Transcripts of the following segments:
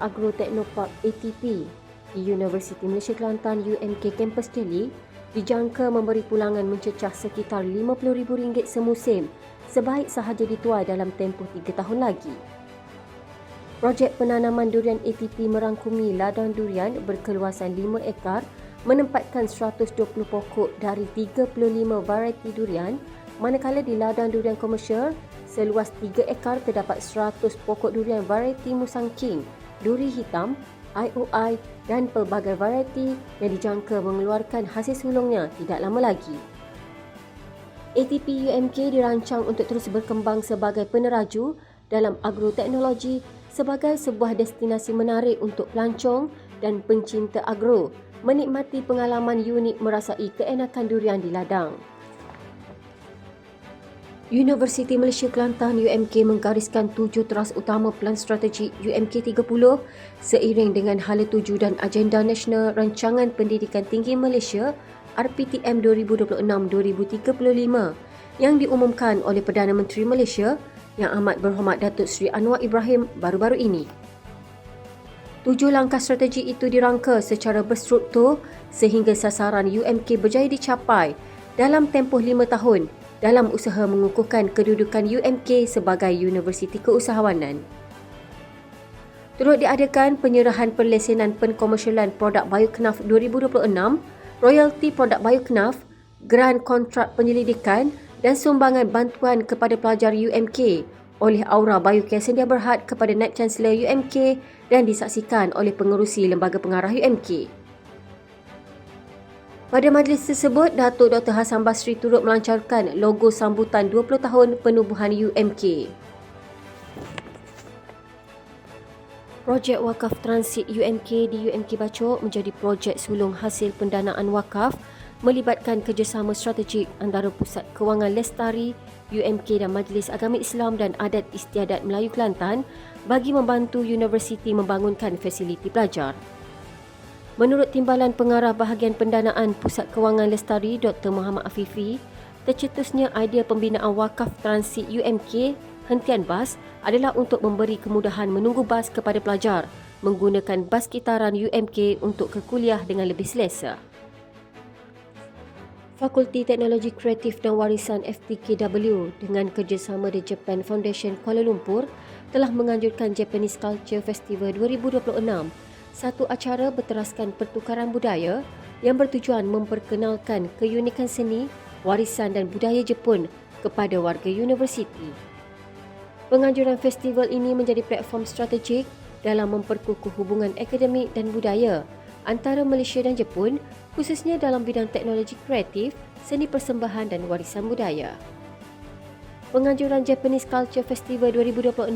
Agro Technopark ATP di Universiti Malaysia Kelantan UMK Kampus Delhi dijangka memberi pulangan mencecah sekitar RM50,000 semusim sebaik sahaja dituai dalam tempoh 3 tahun lagi. Projek penanaman durian ATP merangkumi ladang durian berkeluasan 5 ekar menempatkan 120 pokok dari 35 varieti durian, manakala di ladang durian komersial seluas 3 ekar terdapat 100 pokok durian varieti Musang King, duri hitam, IOI dan pelbagai varieti yang dijangka mengeluarkan hasil sulungnya tidak lama lagi. ATP UMK dirancang untuk terus berkembang sebagai peneraju dalam agroteknologi sebagai sebuah destinasi menarik untuk pelancong dan pencinta agro menikmati pengalaman unik merasai keenakan durian di ladang. Universiti Malaysia Kelantan UMK menggariskan 7 teras utama Pelan Strategik UMK 30 seiring dengan hala tuju dan agenda nasional Rancangan Pendidikan Tinggi Malaysia RPTM 2026-2035 yang diumumkan oleh Perdana Menteri Malaysia Yang Amat Berhormat Datuk Seri Anwar Ibrahim baru-baru ini. 7 langkah strategik itu dirangka secara berstruktur sehingga sasaran UMK berjaya dicapai dalam tempoh 5 tahun dalam usaha mengukuhkan kedudukan UMK sebagai Universiti Keusahawanan. Turut diadakan penyerahan perlesenan penkomersialan produk Bioknaf 2026, royalti produk Bioknaf, geran kontrak penyelidikan dan sumbangan bantuan kepada pelajar UMK oleh Aura Biocare Sedia Berhad kepada Naib Chancellor UMK dan disaksikan oleh pengerusi Lembaga Pengarah UMK. Pada majlis tersebut, Datuk Dr. Hassan Basri turut melancarkan logo sambutan 20 tahun penubuhan UMK. Projek Wakaf Transit UMK di UMK Bacok menjadi projek sulung hasil pendanaan wakaf melibatkan kerjasama strategik antara Pusat Kewangan Lestari, UMK dan Majlis Agama Islam dan Adat Istiadat Melayu Kelantan bagi membantu universiti membangunkan fasiliti pelajar. Menurut Timbalan Pengarah Bahagian Pendanaan Pusat Kewangan Lestari Dr. Muhammad Afifi, tercetusnya idea pembinaan wakaf transit UMK hentian bas adalah untuk memberi kemudahan menunggu bas kepada pelajar menggunakan bas kitaran UMK untuk ke kuliah dengan lebih selesa. Fakulti Teknologi Kreatif dan Warisan FTKW dengan kerjasama The Japan Foundation Kuala Lumpur telah menganjurkan Japanese Culture Festival 2026, satu acara berteraskan pertukaran budaya yang bertujuan memperkenalkan keunikan seni, warisan dan budaya Jepun kepada warga universiti. Penganjuran festival ini menjadi platform strategik dalam memperkukuh hubungan akademik dan budaya antara Malaysia dan Jepun, khususnya dalam bidang teknologi kreatif, seni persembahan dan warisan budaya. Penganjuran Japanese Culture Festival 2026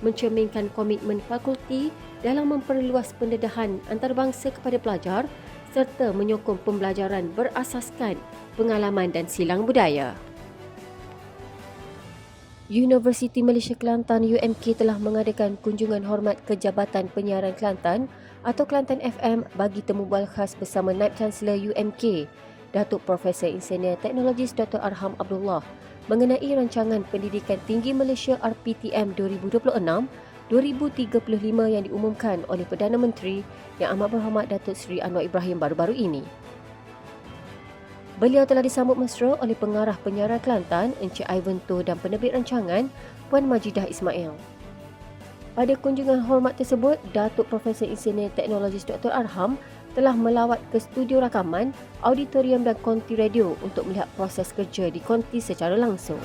mencerminkan komitmen fakulti dalam memperluas pendedahan antarabangsa kepada pelajar serta menyokong pembelajaran berasaskan pengalaman dan silang budaya. Universiti Malaysia Kelantan UMK telah mengadakan kunjungan hormat ke Jabatan Penyiaran Kelantan atau Kelantan FM bagi temubual khas bersama Naib Chancellor UMK, Datuk Profesor Insinyur Teknologis Dr. Arham Abdullah mengenai rancangan Pendidikan Tinggi Malaysia RPTM 2026-2035 yang diumumkan oleh Perdana Menteri Yang Amat Berhormat Datuk Seri Anwar Ibrahim baru-baru ini. Beliau telah disambut mesra oleh Pengarah Penyiaran Kelantan Encik Ivan Toh dan penerbit rancangan Puan Majidah Ismail. Pada kunjungan hormat tersebut, Datuk Profesor Insinyur Teknologis Dr. Arham telah melawat ke studio rakaman, auditorium dan konti radio untuk melihat proses kerja di konti secara langsung.